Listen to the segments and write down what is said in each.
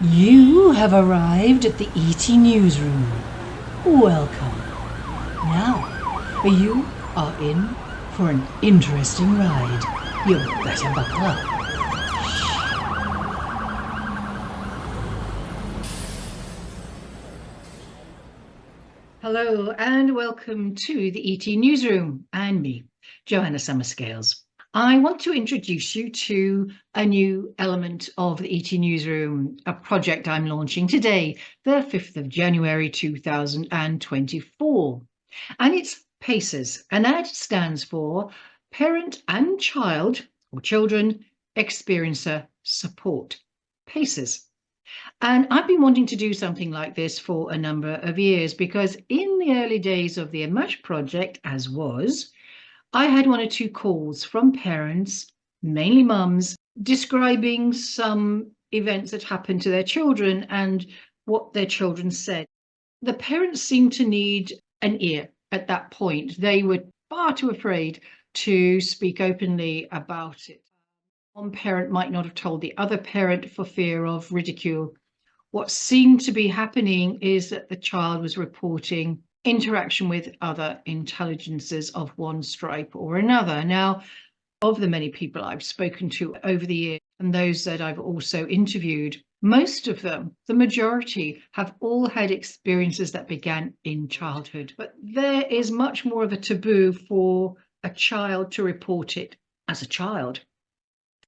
You have arrived at the ET Newsroom. Welcome. Now, you are in for an interesting ride. You better buckle up. Hello and welcome to the ET Newsroom and me, Joanna Summerscales. I want to introduce you to a new element of the ET Newsroom, a project I'm launching today, the 5th of January 2024. And it's PACES, and that stands for Parent and Child or Children Experiencer Support. PACES. And I've been wanting to do something like this for a number of years because in the early days of the Emerge project, as was, I had one or two calls from parents, mainly mums, describing some events that happened to their children and what their children said. The parents seemed to need an ear at that point. They were far too afraid to speak openly about it. One parent might not have told the other parent for fear of ridicule. What seemed to be happening is that the child was reporting interaction with other intelligences of one stripe or another. Now, of the many people I've spoken to over the years and those that I've also interviewed, most of them, the majority, have all had experiences that began in childhood. But there is much more of a taboo for a child to report it as a child.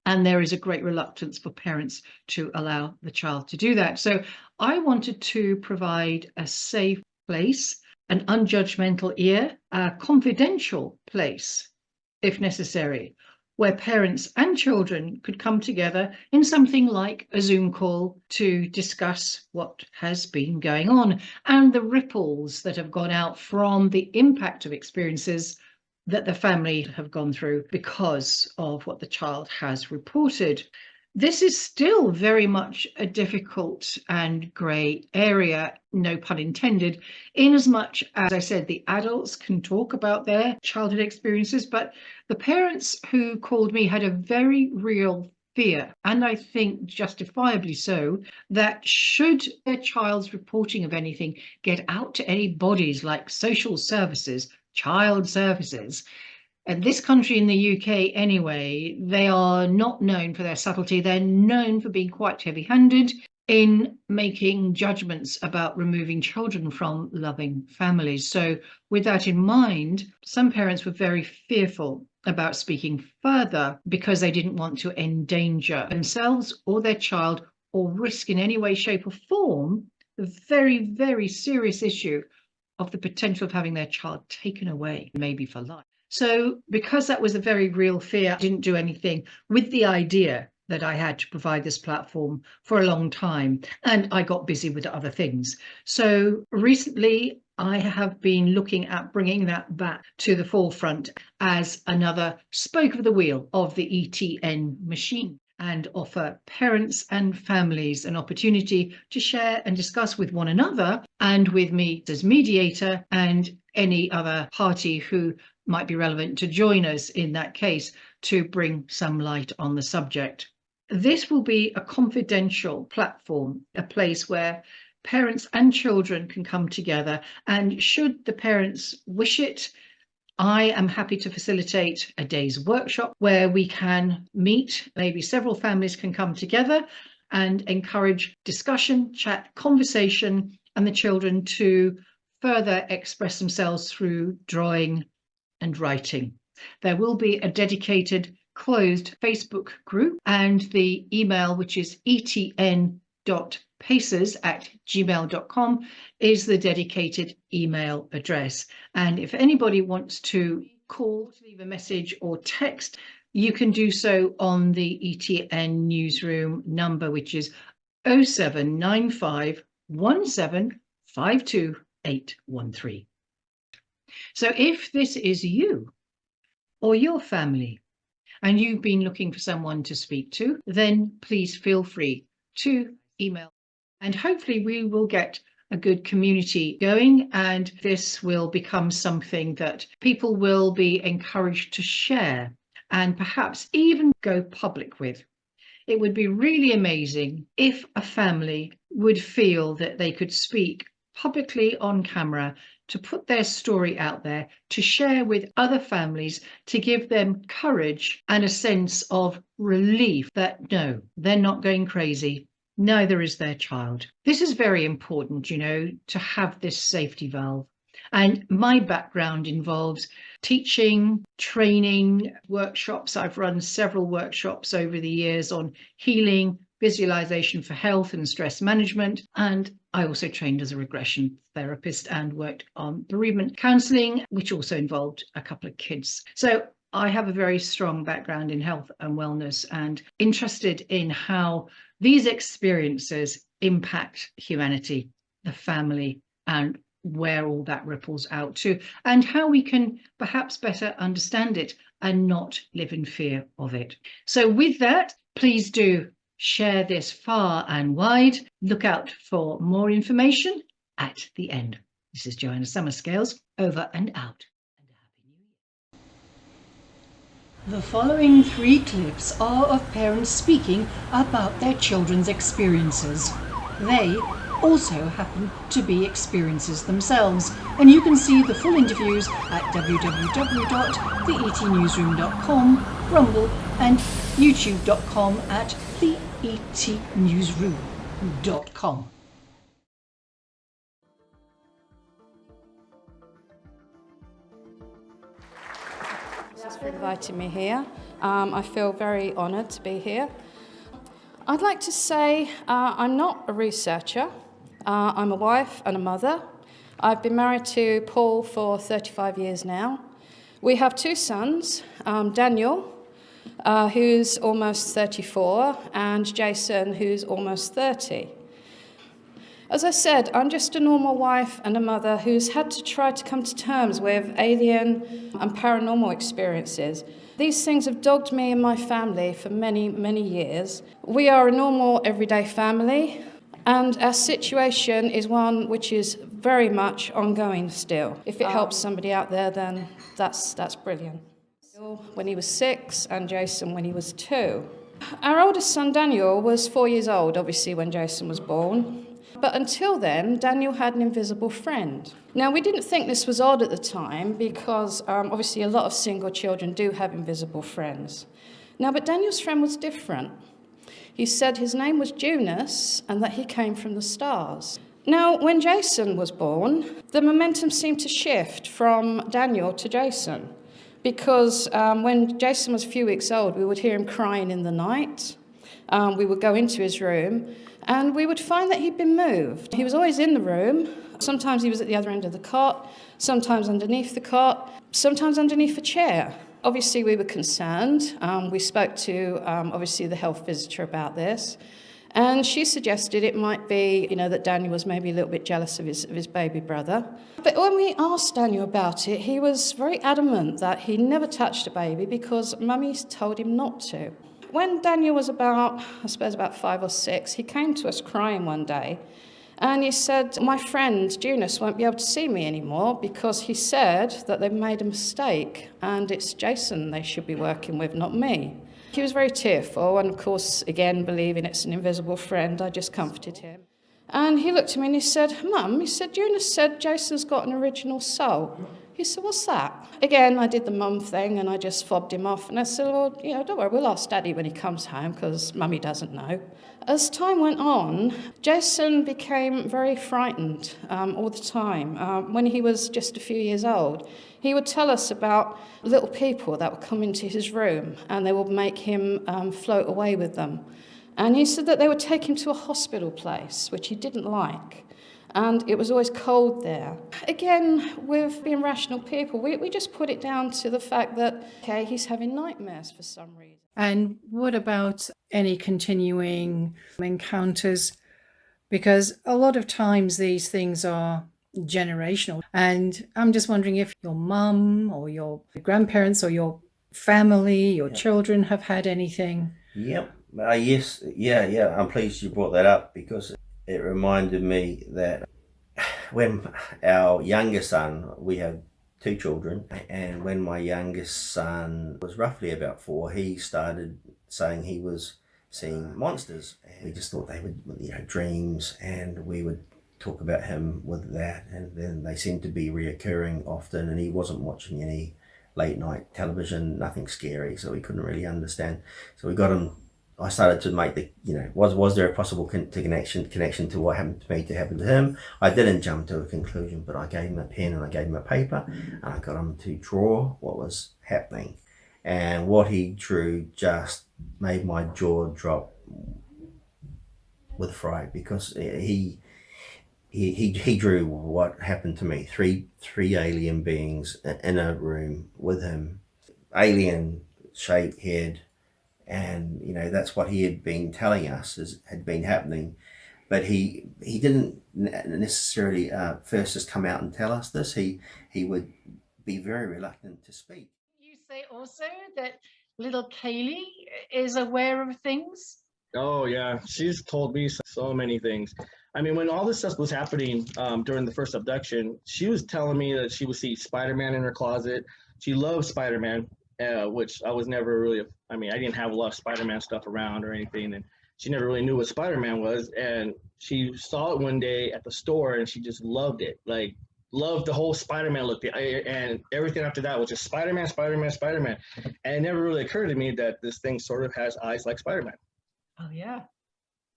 And there is a great reluctance for parents to allow the child to do that. So I wanted to provide a safe place, an unjudgmental ear, a confidential place, if necessary, where parents and children could come together in something like a Zoom call to discuss what has been going on and the ripples that have gone out from the impact of experiences that the family have gone through because of what the child has reported. This is still very much a difficult and grey area, no pun intended, in as much as I said, the adults can talk about their childhood experiences, but the parents who called me had a very real fear, and I think justifiably so, that should their child's reporting of anything get out to any bodies like social services, child services, and this country in the UK anyway, they are not known for their subtlety. They're known for being quite heavy-handed in making judgments about removing children from loving families. So with that in mind, some parents were very fearful about speaking further because they didn't want to endanger themselves or their child or risk in any way, shape or form the very, very serious issue of the potential of having their child taken away, maybe for life. So because that was a very real fear, I didn't do anything with the idea that I had to provide this platform for a long time, and I got busy with other things. So recently, I have been looking at bringing that back to the forefront as another spoke of the wheel of the ETN machine, and offer parents and families an opportunity to share and discuss with one another and with me as mediator and any other party who might be relevant to join us in that case to bring some light on the subject. This will be a confidential platform, a place where parents and children can come together, and should the parents wish it, I am happy to facilitate a day's workshop where we can meet, maybe several families can come together and encourage discussion, chat, conversation, and the children to further express themselves through drawing and writing. There will be a dedicated closed Facebook group, and the email, which is etn.paces@gmail.com, is the dedicated email address. And if anybody wants to call, leave a message or text, you can do so on the ETN Newsroom number, which is 0795 1752813. So if this is you or your family and you've been looking for someone to speak to, then please feel free to email, and hopefully we will get a good community going, and this will become something that people will be encouraged to share and perhaps even go public with. It would be really amazing if a family would feel that they could speak publicly on camera, to put their story out there, to share with other families, to give them courage and a sense of relief that no, they're not going crazy. Neither is their child. This is very important, to have this safety valve. And my background involves teaching, training, workshops. I've run several workshops over the years on healing, visualization for health and stress management. And I also trained as a regression therapist and worked on bereavement counseling, which also involved a couple of kids. So I have a very strong background in health and wellness and interested in how these experiences impact humanity, the family, and where all that ripples out to, and how we can perhaps better understand it and not live in fear of it. So with that, please do share this far and wide. Look out for more information at the end. This is Joanna Summerscales, over and out. The following 3 clips are of parents speaking about their children's experiences. They also happen to be experiences themselves, and you can see the full interviews at www.theetnewsroom.com, Rumble, and youtube.com at theetnewsroom.com. Thanks for inviting me here. I feel very honoured to be here. I'd like to say I'm not a researcher. I'm a wife and a mother. I've been married to Paul for 35 years now. We have 2 sons, Daniel, who's almost 34, and Jason, who's almost 30. As I said, I'm just a normal wife and a mother who's had to try to come to terms with alien and paranormal experiences. These things have dogged me and my family for many, many years. We are a normal, everyday family, and our situation is one which is very much ongoing still. If it helps somebody out there, then that's brilliant. When he was 6 and Jason when he was 2. Our oldest son, Daniel, was 4 years old, obviously, when Jason was born. But until then, Daniel had an invisible friend. Now, we didn't think this was odd at the time because obviously a lot of single children do have invisible friends. Now, but Daniel's friend was different. He said his name was Junus and that he came from the stars. Now, when Jason was born, the momentum seemed to shift from Daniel to Jason because when Jason was a few weeks old, we would hear him crying in the night. We would go into his room and we would find that he'd been moved. He was always in the room. Sometimes he was at the other end of the cot, sometimes underneath the cot, sometimes underneath a chair. Obviously, we were concerned. We spoke to, obviously, the health visitor about this. And she suggested it might be, that Daniel was maybe a little bit jealous of his baby brother. But when we asked Daniel about it, he was very adamant that he never touched a baby because Mummy told him not to. When Daniel was about 5 or 6, he came to us crying one day. And he said, my friend, Junus, won't be able to see me anymore because he said that they've made a mistake and it's Jason they should be working with, not me. He was very tearful and, of course, again, believing it's an invisible friend, I just comforted him. And he looked at me and he said, Mum, Junus said Jason's got an original soul. He said, what's that? Again, I did the mum thing and I just fobbed him off. And I said, well, don't worry, we'll ask Daddy when he comes home because Mummy doesn't know. As time went on, Jason became very frightened all the time. When he was just a few years old, he would tell us about little people that would come into his room and they would make him float away with them. And he said that they would take him to a hospital place, which he didn't like. And it was always cold there. Again, with being rational people, we just put it down to the fact that, okay, he's having nightmares for some reason. And what about any continuing encounters? Because a lot of times these things are generational. And I'm just wondering if your mum or your grandparents or your family, your children have had anything. Yep. Yes. Yeah. I'm pleased you brought that up because it reminded me that when our youngest son, we have 2 children, and when my youngest son was roughly about 4, he started saying he was seeing monsters. And we just thought they would, dreams, and we would talk about him with that. And then they seemed to be reoccurring often, and he wasn't watching any late night television, nothing scary, so we couldn't really understand. So we got him. I started to make the, was there a possible connection to what happened to me to happen to him? I didn't jump to a conclusion, but I gave him a pen and I gave him a paper, and I got him to draw what was happening. And what he drew just made my jaw drop with fright, because he drew what happened to me. Three alien beings in a room with him, alien shaped head, and that's what he had been telling us had been happening. But he didn't necessarily first just come out and tell us this. He would be very reluctant to speak. You say also that little Kaylee is aware of things? Oh yeah, she's told me so many things. I mean, when all this stuff was happening during the first abduction, she was telling me that she would see Spider-Man in her closet. She loves Spider-Man, which I was never really. I mean, I didn't have a lot of Spider-Man stuff around or anything, and she never really knew what Spider-Man was. And she saw it one day at the store, and she just loved it. Like, loved the whole Spider-Man look. And everything after that was just Spider-Man, Spider-Man, Spider-Man. And it never really occurred to me that this thing sort of has eyes like Spider-Man. Oh yeah.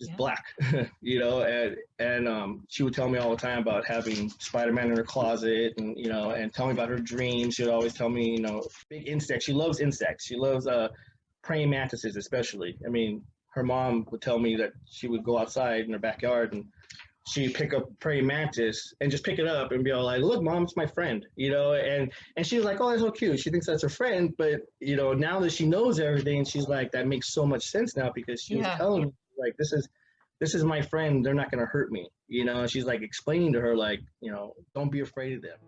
Just black, and she would tell me all the time about having Spider-Man in her closet, and and tell me about her dreams. She would always tell me, big insects. She loves insects. She loves praying mantises, especially. I mean, her mom would tell me that she would go outside in her backyard and she'd pick up praying mantis and just pick it up and be all like, "Look, Mom, it's my friend," and she was like, "Oh, that's so cute." She thinks that's her friend, but now that she knows everything, she's like, that makes so much sense now, because she was telling me, like, this is my friend. They're not gonna hurt me. She's like explaining to her, like, don't be afraid of them.